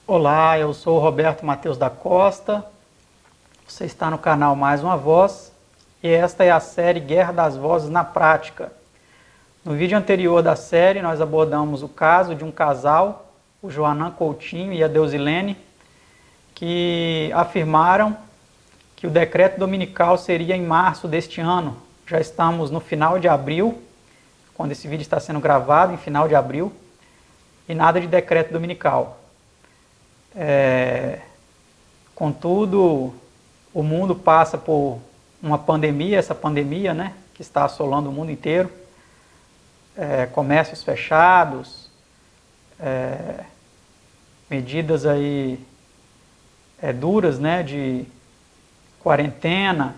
Olá, eu sou o Roberto Matheus da Costa, você está no canal Mais Uma Voz e esta é a série Guerra das Vozes na Prática. No vídeo anterior da série nós abordamos o caso de um casal, o Joanã Coutinho e a Deusilene, que afirmaram que o decreto dominical seria em março deste ano. Já estamos no final de abril, quando esse vídeo está sendo gravado, em final de abril, e nada de decreto dominical. Contudo, o mundo passa por uma pandemia, essa pandemia, né, que está assolando o mundo inteiro, comércios fechados, medidas aí duras, né, de quarentena,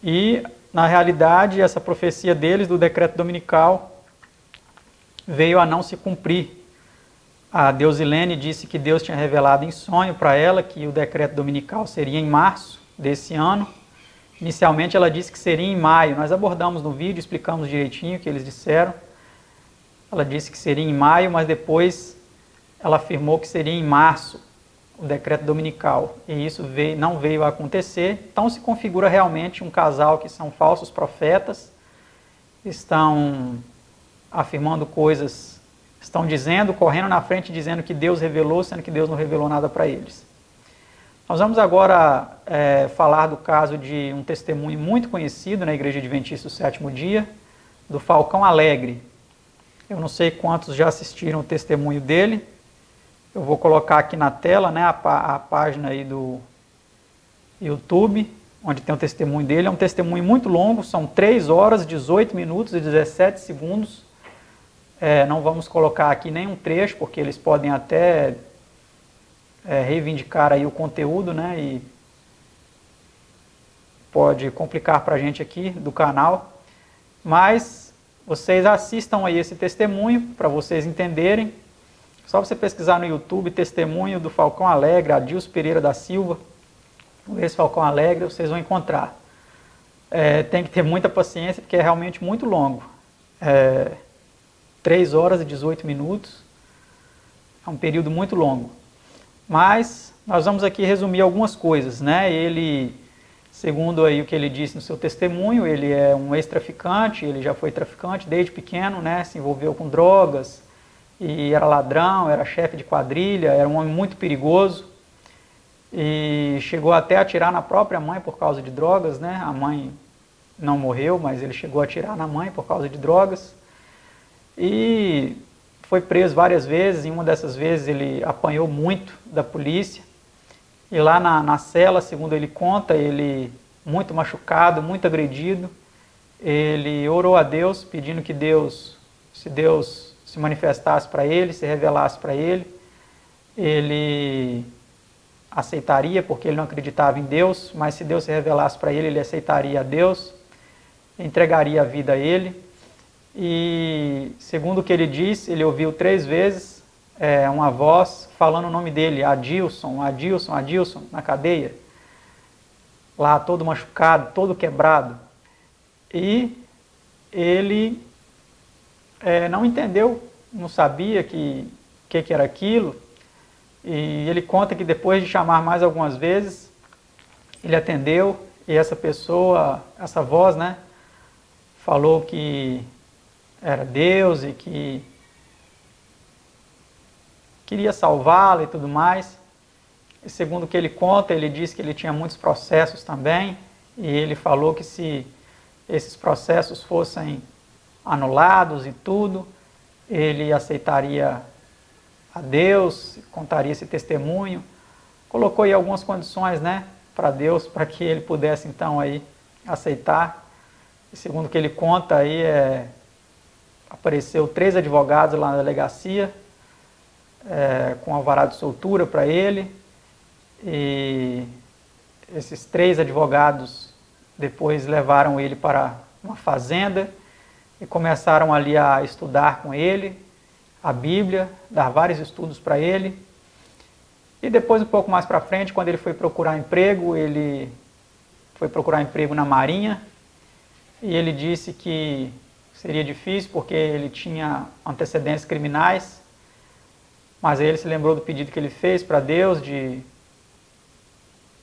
e na realidade essa profecia deles do decreto dominical veio a não se cumprir. A Deusilene disse que Deus tinha revelado em sonho para ela que o decreto dominical seria em março desse ano. Inicialmente ela disse que seria em maio. Nós abordamos no vídeo, explicamos direitinho o que eles disseram. Ela disse que seria em maio, mas depois ela afirmou que seria em março o decreto dominical. E isso não veio a acontecer. Então se configura realmente um casal que são falsos profetas, estão afirmando coisas, estão dizendo, correndo na frente, dizendo que Deus revelou, sendo que Deus não revelou nada para eles. Nós vamos agora falar do caso de um testemunho muito conhecido na Igreja Adventista do Sétimo Dia, do Falcão Alegre. Eu não sei quantos já assistiram o testemunho dele. Eu vou colocar aqui na tela, né, a página aí do YouTube, onde tem o testemunho dele. É um testemunho muito longo, são 3 horas, 18 minutos e 17 segundos. Não vamos colocar aqui nenhum trecho, porque eles podem até reivindicar aí o conteúdo, né, e pode complicar para a gente aqui do canal. Mas vocês assistam aí esse testemunho para vocês entenderem. Só você pesquisar no YouTube, testemunho do Falcão Alegre, Adilson Pereira da Silva, esse Falcão Alegre, vocês vão encontrar. Tem que ter muita paciência, porque é realmente muito longo. 3 horas e 18 minutos, é um período muito longo. Mas nós vamos aqui resumir algumas coisas, né? Ele, segundo aí o que ele disse no seu testemunho, ele é um ex-traficante, ele já foi traficante desde pequeno, né? Se envolveu com drogas, e era ladrão, era chefe de quadrilha, era um homem muito perigoso, e chegou até a atirar na própria mãe por causa de drogas, né? A mãe não morreu, mas ele chegou a atirar na mãe por causa de drogas. E foi preso várias vezes. Em uma dessas vezes ele apanhou muito da polícia, e lá na cela, segundo ele conta, ele muito machucado, muito agredido, ele orou a Deus pedindo que Deus se manifestasse para ele, se revelasse para ele, ele aceitaria, porque ele não acreditava em Deus, mas se Deus se revelasse para ele, ele aceitaria a Deus, entregaria a vida a ele. E segundo o que ele disse, ele ouviu 3 vezes uma voz falando o nome dele, Adilson, Adilson, Adilson, na cadeia, lá todo machucado, todo quebrado. E ele não entendeu, não sabia que era aquilo, e ele conta que depois de chamar mais algumas vezes, ele atendeu, e essa pessoa, essa voz, né, falou que era Deus e que queria salvá-lo e tudo mais. E segundo o que ele conta, ele disse que ele tinha muitos processos também, e ele falou que se esses processos fossem anulados e tudo, ele aceitaria a Deus, contaria esse testemunho, colocou aí algumas condições, né, para Deus, para que ele pudesse então aí aceitar. E segundo o que ele conta aí, apareceu 3 advogados lá na delegacia, com alvará de soltura para ele, e esses 3 advogados depois levaram ele para uma fazenda e começaram ali a estudar com ele a Bíblia, dar vários estudos para ele. E depois, um pouco mais para frente, quando ele foi procurar emprego, ele foi procurar emprego na Marinha, e ele disse que seria difícil porque ele tinha antecedentes criminais, Mas aí ele se lembrou do pedido que ele fez para Deus de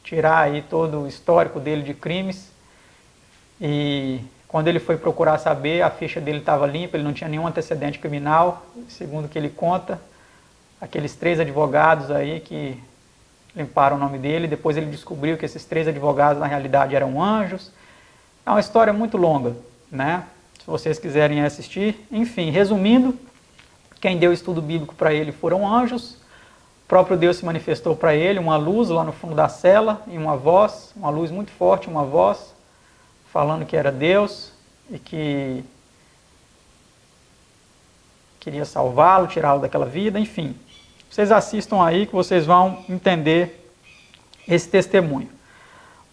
tirar aí todo o histórico dele de crimes. E quando ele foi procurar saber, a ficha dele estava limpa, ele não tinha nenhum antecedente criminal, segundo o que ele conta. Aqueles 3 advogados aí que limparam o nome dele, depois ele descobriu que esses 3 advogados na realidade eram anjos. É uma história muito longa, né? Se vocês quiserem assistir. Enfim, resumindo, quem deu estudo bíblico para ele foram anjos. O próprio Deus se manifestou para ele, uma luz lá no fundo da cela, e uma voz, uma luz muito forte, uma voz, falando que era Deus e que queria salvá-lo, tirá-lo daquela vida, enfim. Vocês assistam aí que vocês vão entender esse testemunho.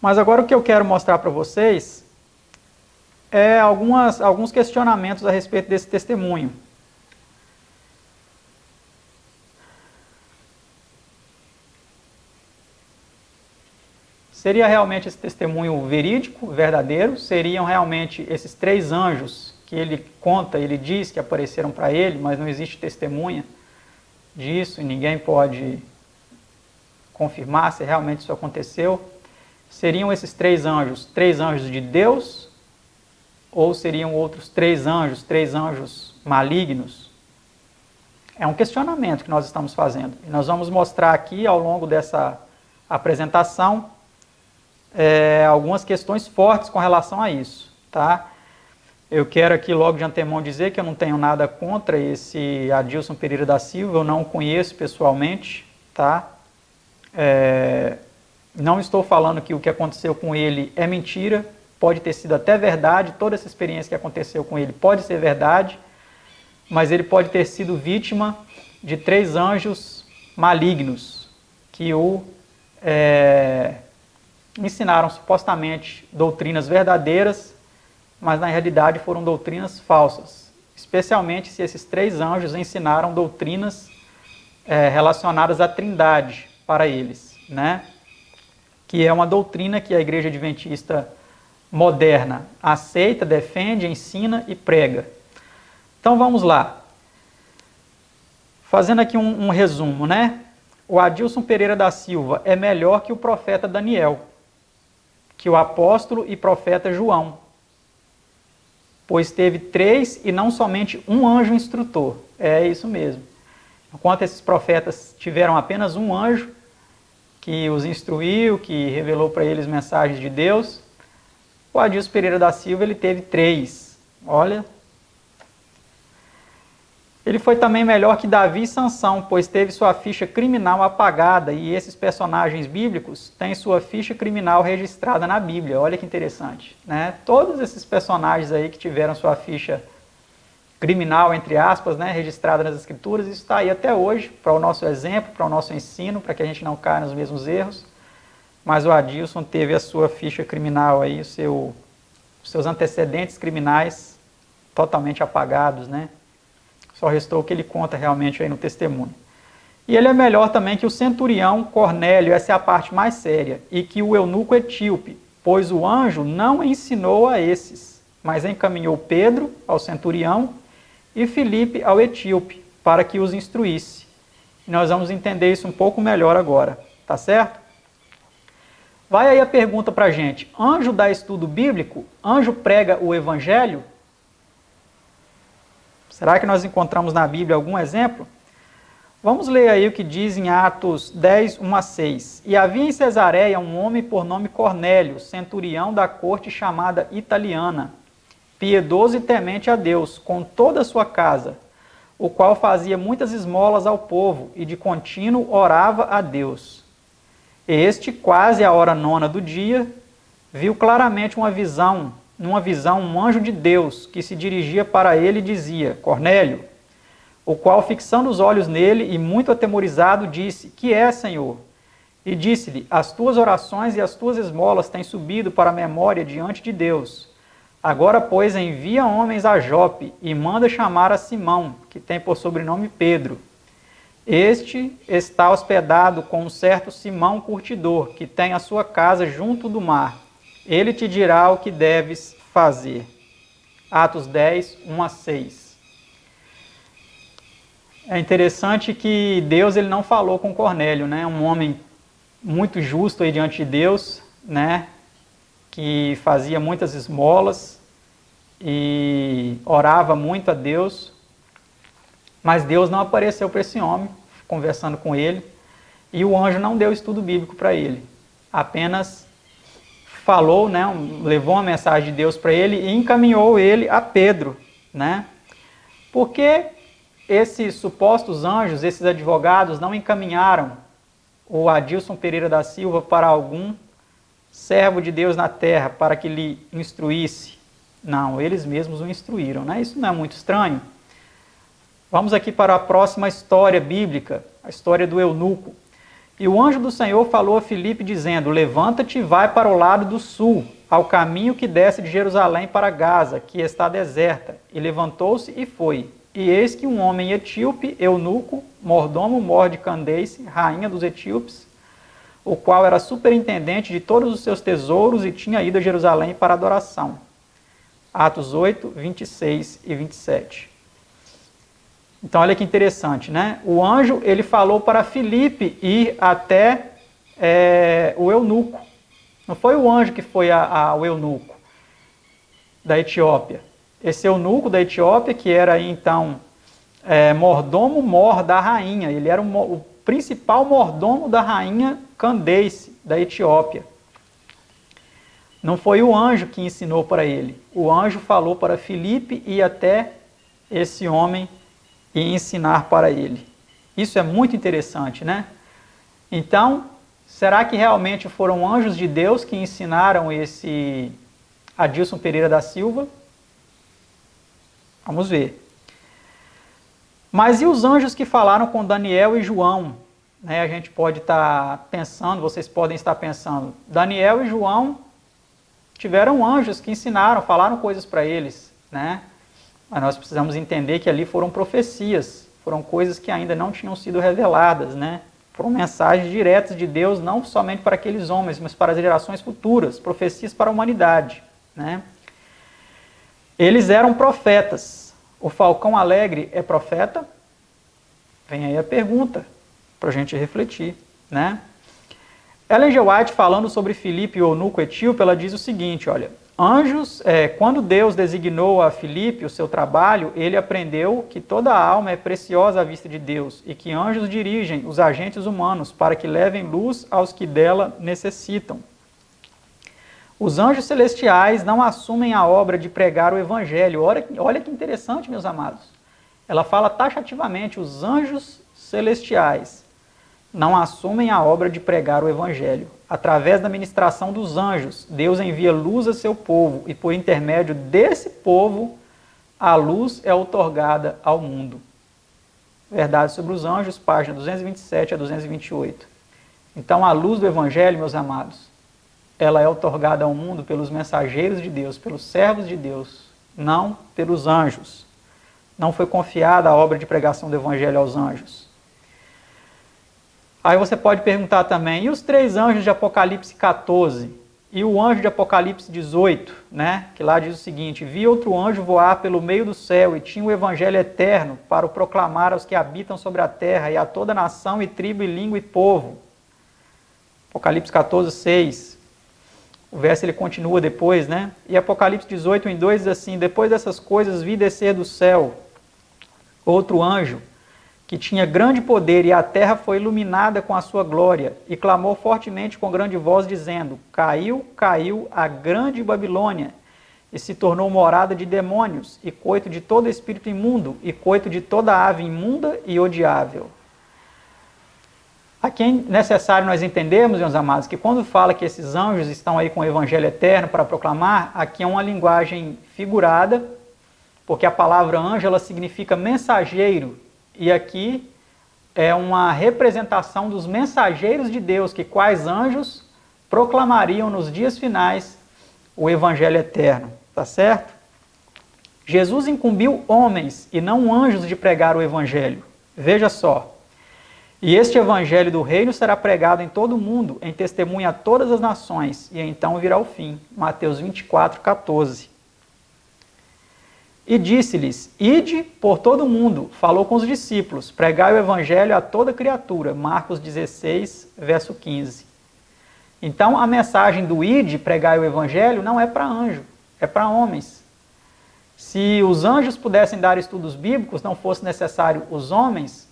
Mas agora o que eu quero mostrar para vocês é alguns questionamentos a respeito desse testemunho. Seria realmente esse testemunho verídico, verdadeiro? Seriam realmente esses 3 anjos que ele conta, ele diz que apareceram para ele, mas não existe testemunha disso e ninguém pode confirmar se realmente isso aconteceu? Seriam esses 3 anjos de Deus? Ou seriam outros 3 anjos malignos? É um questionamento que nós estamos fazendo. E nós vamos mostrar aqui, ao longo dessa apresentação, algumas questões fortes com relação a isso, tá? Eu quero aqui logo de antemão dizer que eu não tenho nada contra esse Adilson Pereira da Silva, eu não o conheço pessoalmente, tá? Não estou falando que o que aconteceu com ele é mentira, pode ter sido até verdade, toda essa experiência que aconteceu com ele pode ser verdade, mas ele pode ter sido vítima de 3 anjos malignos que o ensinaram supostamente doutrinas verdadeiras, mas na realidade foram doutrinas falsas, especialmente se esses 3 anjos ensinaram doutrinas relacionadas à Trindade para eles, né? Que é uma doutrina que a Igreja Adventista moderna aceita, defende, ensina e prega. Então vamos lá. Fazendo aqui um resumo, né? O Adilson Pereira da Silva é melhor que o profeta Daniel, que o apóstolo e profeta João, pois teve 3 e não somente um anjo instrutor. É isso mesmo. Enquanto esses profetas tiveram apenas um anjo que os instruiu, que revelou para eles mensagens de Deus, o Adilson Pereira da Silva ele teve 3. Olha. Ele foi também melhor que Davi e Sansão, pois teve sua ficha criminal apagada, e esses personagens bíblicos têm sua ficha criminal registrada na Bíblia. Olha que interessante, né? Todos esses personagens aí que tiveram sua ficha criminal, entre aspas, né, registrada nas Escrituras, isso está aí até hoje, para o nosso exemplo, para o nosso ensino, para que a gente não caia nos mesmos erros. Mas o Adilson teve a sua ficha criminal aí, os seus antecedentes criminais totalmente apagados, né? Só restou o que ele conta realmente aí no testemunho. E ele é melhor também que o centurião Cornélio, essa é a parte mais séria, e que o eunuco etíope, pois o anjo não ensinou a esses, mas encaminhou Pedro ao centurião e Filipe ao etíope, para que os instruísse. E nós vamos entender isso um pouco melhor agora, tá certo? Vai aí a pergunta para a gente, anjo dá estudo bíblico? Anjo prega o evangelho? Será que nós encontramos na Bíblia algum exemplo? Vamos ler aí o que diz em Atos 10, 1 a 6. E havia em Cesareia um homem por nome Cornélio, centurião da corte chamada Italiana, piedoso e temente a Deus, com toda a sua casa, o qual fazia muitas esmolas ao povo e de contínuo orava a Deus. Este, quase à hora 9ª do dia, viu claramente numa visão um anjo de Deus que se dirigia para ele e dizia, Cornélio, o qual, fixando os olhos nele e muito atemorizado, disse, que é, Senhor? E disse-lhe, as tuas orações e as tuas esmolas têm subido para a memória diante de Deus. Agora, pois, envia homens a Jope e manda chamar a Simão, que tem por sobrenome Pedro. Este está hospedado com um certo Simão curtidor, que tem a sua casa junto do mar. Ele te dirá o que deves fazer. Atos 10, 1 a 6. É interessante que Deus ele não falou com Cornélio, né? Um homem muito justo aí diante de Deus, né? Que fazia muitas esmolas e orava muito a Deus, mas Deus não apareceu para esse homem, conversando com ele, e o anjo não deu estudo bíblico para ele, apenas falou, né? Levou uma mensagem de Deus para ele e encaminhou ele a Pedro, né? Porque esses supostos anjos, esses advogados, não encaminharam o Adilson Pereira da Silva para algum servo de Deus na terra para que lhe instruísse? Não, eles mesmos o instruíram, né? Isso não é muito estranho? Vamos aqui para a próxima história bíblica, a história do eunuco. E o anjo do Senhor falou a Filipe dizendo: levanta-te e vai para o lado do sul, ao caminho que desce de Jerusalém para Gaza, que está deserta. E levantou-se e foi. E eis que um homem etíope, eunuco, mordomo-mor de Candace, rainha dos etíopes, o qual era superintendente de todos os seus tesouros e tinha ido a Jerusalém para adoração. Atos 8, 26 e 27. Então, olha que interessante, né? O anjo, ele falou para Filipe ir até o eunuco. Não foi o anjo que foi ao eunuco da Etiópia. Esse eunuco da Etiópia, que era então mordomo-mor da rainha, ele era o principal mordomo da rainha Candace, da Etiópia. Não foi o anjo que ensinou para ele. O anjo falou para Filipe ir até esse homem e ensinar para ele. Isso é muito interessante, né? Então, será que realmente foram anjos de Deus que ensinaram esse Adilson Pereira da Silva? Vamos ver. Mas e os anjos que falaram com Daniel e João? Né, a gente pode estar pensando, vocês podem estar pensando, Daniel e João tiveram anjos que ensinaram, falaram coisas para eles, né? Mas nós precisamos entender que ali foram profecias, foram coisas que ainda não tinham sido reveladas, né? Foram mensagens diretas de Deus, não somente para aqueles homens, mas para as gerações futuras, profecias para a humanidade, né? Eles eram profetas. O falcão alegre é profeta? Vem aí a pergunta, para a gente refletir, né? Ellen G. White, falando sobre Filipe e o eunuco etíope, ela diz o seguinte, olha, anjos, quando Deus designou a Filipe o seu trabalho, ele aprendeu que toda alma é preciosa à vista de Deus e que anjos dirigem os agentes humanos para que levem luz aos que dela necessitam. Os anjos celestiais não assumem a obra de pregar o evangelho. Olha que interessante, meus amados. Ela fala taxativamente, os anjos celestiais não assumem a obra de pregar o evangelho. Através da ministração dos anjos, Deus envia luz a seu povo e por intermédio desse povo, a luz é outorgada ao mundo. Verdade sobre os Anjos, página 227 a 228. Então, a luz do evangelho, meus amados, ela é outorgada ao mundo pelos mensageiros de Deus, pelos servos de Deus, não pelos anjos. Não foi confiada a obra de pregação do evangelho aos anjos. Aí você pode perguntar também, e os 3 anjos de Apocalipse 14? E o anjo de Apocalipse 18, né? Que lá diz o seguinte: vi outro anjo voar pelo meio do céu e tinha o evangelho eterno para o proclamar aos que habitam sobre a terra e a toda nação e tribo e língua e povo. Apocalipse 14, 6. O verso ele continua depois, né? E Apocalipse 18, em 2 diz assim: depois dessas coisas vi descer do céu outro anjo, que tinha grande poder, e a terra foi iluminada com a sua glória, e clamou fortemente com grande voz, dizendo: caiu, caiu a grande Babilônia, e se tornou morada de demônios, e coito de todo espírito imundo, e coito de toda ave imunda e odiável. Aqui é necessário nós entendermos, meus amados, que quando fala que esses anjos estão aí com o evangelho eterno para proclamar, aqui é uma linguagem figurada, porque a palavra anjo ela significa mensageiro, e aqui é uma representação dos mensageiros de Deus, que quais anjos proclamariam nos dias finais o evangelho eterno, tá certo? Jesus incumbiu homens e não anjos de pregar o evangelho. Veja só. E este evangelho do reino será pregado em todo o mundo, em testemunha a todas as nações, e então virá o fim. Mateus 24, 14. E disse-lhes, ide por todo o mundo, falou com os discípulos, pregai o evangelho a toda criatura. Marcos 16, verso 15. Então, a mensagem do ide, pregai o evangelho, não é para anjo, é para homens. Se os anjos pudessem dar estudos bíblicos, não fosse necessário os homens,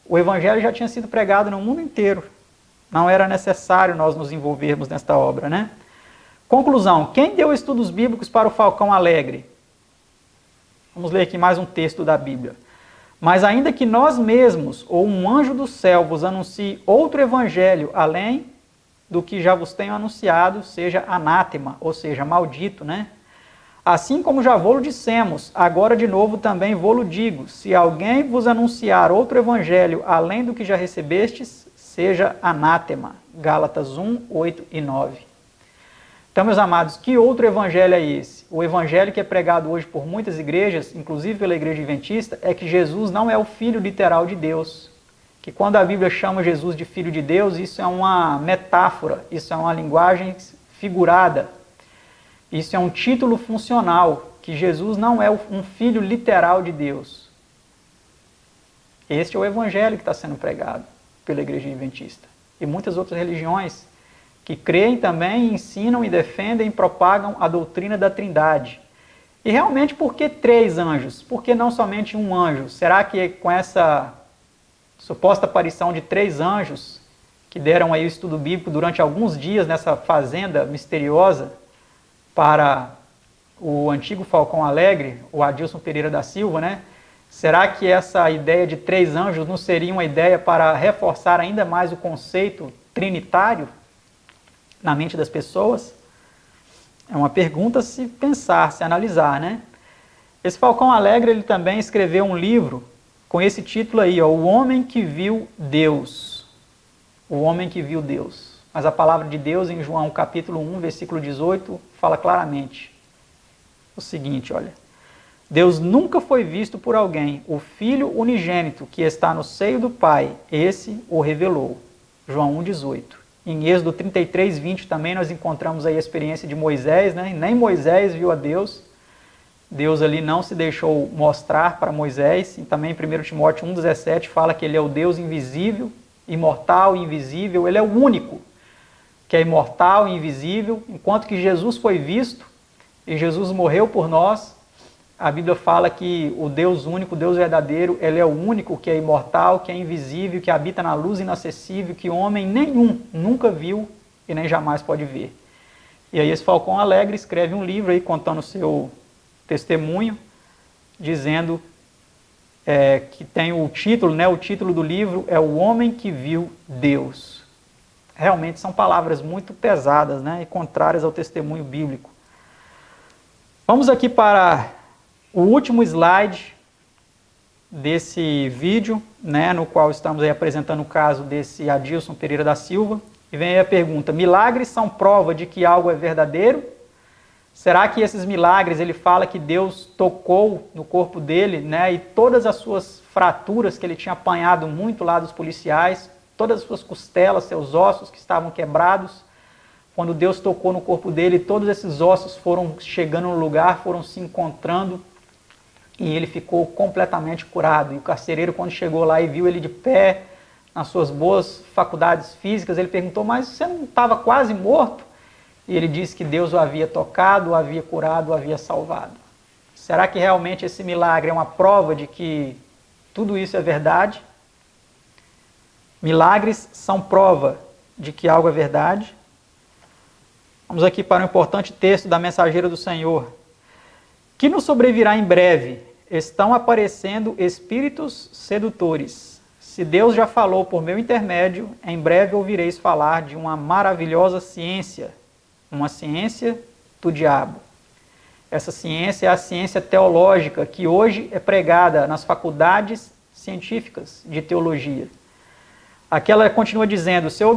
o evangelho já tinha sido pregado no mundo inteiro. Não era necessário nós nos envolvermos nesta obra, né? Conclusão, quem deu estudos bíblicos para o falcão alegre? Vamos ler aqui mais um texto da Bíblia. Mas ainda que nós mesmos, ou um anjo do céu, vos anuncie outro evangelho, além do que já vos tenho anunciado, seja anátema, ou seja, maldito, né? Assim como já vô-lo dissemos, agora de novo também vô-lo digo, se alguém vos anunciar outro evangelho, além do que já recebestes, seja anátema. Gálatas 1, 8 e 9. Então, meus amados, que outro evangelho é esse? O evangelho que é pregado hoje por muitas igrejas, inclusive pela igreja adventista, é que Jesus não é o Filho literal de Deus. Que quando a Bíblia chama Jesus de Filho de Deus, isso é uma metáfora, isso é uma linguagem figurada. Isso é um título funcional, que Jesus não é um Filho literal de Deus. Este é o evangelho que está sendo pregado pela igreja adventista. E muitas outras religiões que creem também, ensinam e defendem e propagam a doutrina da Trindade. E realmente, por que 3 anjos? Por que não somente um anjo? Será que com essa suposta aparição de 3 anjos, que deram aí o estudo bíblico durante alguns dias nessa fazenda misteriosa para o antigo Falcão Alegre, o Adilson Pereira da Silva, né? Será que essa ideia de 3 anjos não seria uma ideia para reforçar ainda mais o conceito trinitário na mente das pessoas? É uma pergunta a se pensar, se analisar, né? Esse Falcão Alegre, ele também escreveu um livro com esse título aí, ó, O Homem que Viu Deus. O Homem que Viu Deus. Mas a palavra de Deus em João capítulo 1, versículo 18, fala claramente o seguinte, olha. Deus nunca foi visto por alguém, o Filho unigênito que está no seio do Pai, esse o revelou. João 1, 18. Em Êxodo 33, 20 também nós encontramos aí a experiência de Moisés, né? Nem Moisés viu a Deus. Deus ali não se deixou mostrar para Moisés. E também em 1 Timóteo 1, 17 fala que ele é o Deus invisível, imortal e invisível. Ele é o único que é imortal e invisível. Enquanto que Jesus foi visto e Jesus morreu por nós, a Bíblia fala que o Deus único, o Deus verdadeiro, ele é o único que é imortal, que é invisível, que habita na luz inacessível, que homem nenhum nunca viu e nem jamais pode ver. E aí esse Falcão Alegre escreve um livro aí contando o seu testemunho, dizendo que tem o título, né? O título do livro é O Homem que Viu Deus. Realmente são palavras muito pesadas, né? E contrárias ao testemunho bíblico. Vamos aqui para o último slide desse vídeo, né, no qual estamos aí apresentando o caso desse Adilson Pereira da Silva. E vem aí a pergunta, milagres são prova de que algo é verdadeiro? Será que esses milagres, ele fala que Deus tocou no corpo dele, né, e todas as suas fraturas que ele tinha apanhado muito lá dos policiais, todas as suas costelas, seus ossos que estavam quebrados, quando Deus tocou no corpo dele, todos esses ossos foram chegando no lugar, foram se encontrando, e ele ficou completamente curado. E o carcereiro, quando chegou lá e viu ele de pé, nas suas boas faculdades físicas, ele perguntou, mas você não estava quase morto? E ele disse que Deus o havia tocado, o havia curado, o havia salvado. Será que realmente esse milagre é uma prova de que tudo isso é verdade? Milagres são prova de que algo é verdade. Vamos aqui para um importante texto da Mensageira do Senhor. Que nos sobrevirá em breve, estão aparecendo espíritos sedutores. Se Deus já falou por meu intermédio, em breve ouvireis falar de uma maravilhosa ciência, uma ciência do diabo. Essa ciência é a ciência teológica, que hoje é pregada nas faculdades científicas de teologia. Aqui ela continua dizendo, o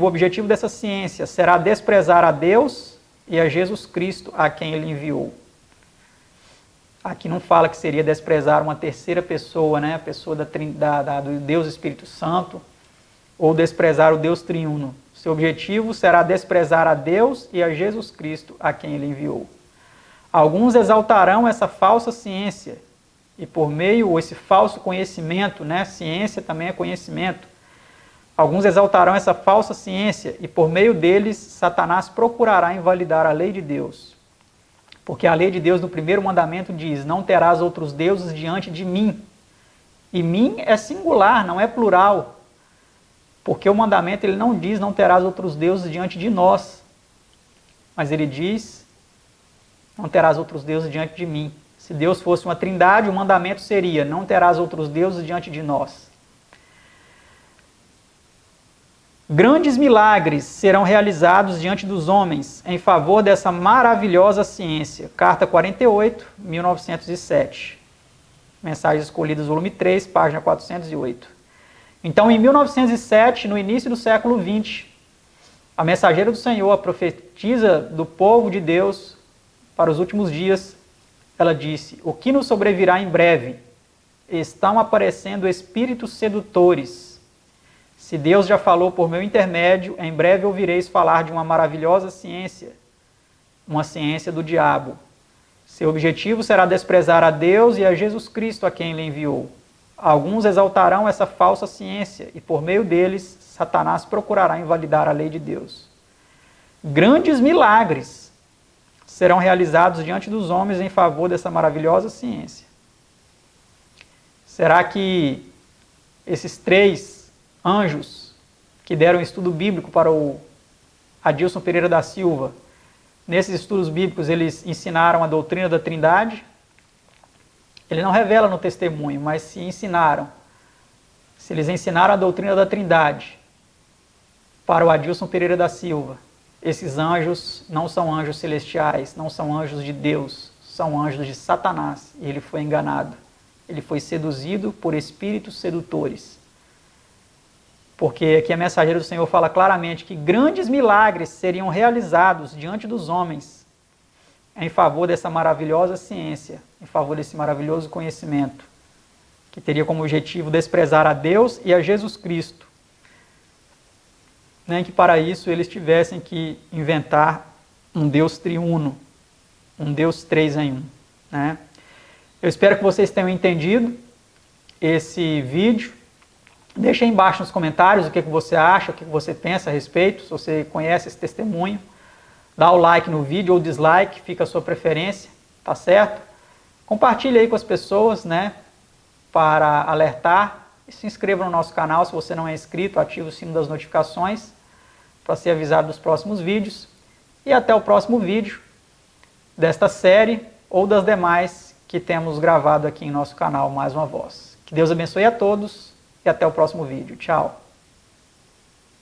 objetivo dessa ciência será desprezar a Deus e a Jesus Cristo, a quem ele enviou. Aqui não fala que seria desprezar uma terceira pessoa, né? A pessoa do Deus Espírito Santo, ou desprezar o Deus triuno. Seu objetivo será desprezar a Deus e a Jesus Cristo, a quem ele enviou. Alguns exaltarão essa falsa ciência e por meio, ou esse falso conhecimento, né? Ciência também é conhecimento. Alguns exaltarão essa falsa ciência e por meio deles Satanás procurará invalidar a lei de Deus. Porque a lei de Deus no primeiro mandamento diz: não terás outros deuses diante de mim. E mim é singular, não é plural. Porque o mandamento ele não diz: não terás outros deuses diante de nós. Mas ele diz: não terás outros deuses diante de mim. Se Deus fosse uma trindade, o mandamento seria: não terás outros deuses diante de nós. Grandes milagres serão realizados diante dos homens em favor dessa maravilhosa ciência. Carta 48, 1907. Mensagens Escolhidas, volume 3, página 408. Então, em 1907, no início do século XX, a mensageira do Senhor, a profetisa do povo de Deus para os últimos dias, ela disse: o que nos sobrevirá em breve? Estão aparecendo espíritos sedutores. Se Deus já falou por meu intermédio, em breve ouvireis falar de uma maravilhosa ciência, uma ciência do diabo. Seu objetivo será desprezar a Deus e a Jesus Cristo a quem ele enviou. Alguns exaltarão essa falsa ciência e por meio deles Satanás procurará invalidar a lei de Deus. Grandes milagres serão realizados diante dos homens em favor dessa maravilhosa ciência. Será que esses 3 anjos que deram estudo bíblico para o Adilson Pereira da Silva, nesses estudos bíblicos eles ensinaram a doutrina da Trindade? Ele não revela no testemunho, mas se ensinaram. Se eles ensinaram a doutrina da Trindade para o Adilson Pereira da Silva, esses anjos não são anjos celestiais, não são anjos de Deus, são anjos de Satanás. E ele foi enganado. Ele foi seduzido por espíritos sedutores. Porque aqui a mensageira do Senhor fala claramente que grandes milagres seriam realizados diante dos homens em favor dessa maravilhosa ciência, em favor desse maravilhoso conhecimento, que teria como objetivo desprezar a Deus e a Jesus Cristo. Nem que para isso eles tivessem que inventar um Deus triuno, um Deus 3 em 1. Né? Eu espero que vocês tenham entendido esse vídeo. Deixa aí embaixo nos comentários o que você acha, o que você pensa a respeito, se você conhece esse testemunho. Dá o like no vídeo ou dislike, fica a sua preferência, tá certo? Compartilhe aí com as pessoas, né, para alertar. E se inscreva no nosso canal se você não é inscrito, ative o sino das notificações para ser avisado dos próximos vídeos. E até o próximo vídeo desta série ou das demais que temos gravado aqui em nosso canal Mais Uma Voz. Que Deus abençoe a todos. E até o próximo vídeo. Tchau!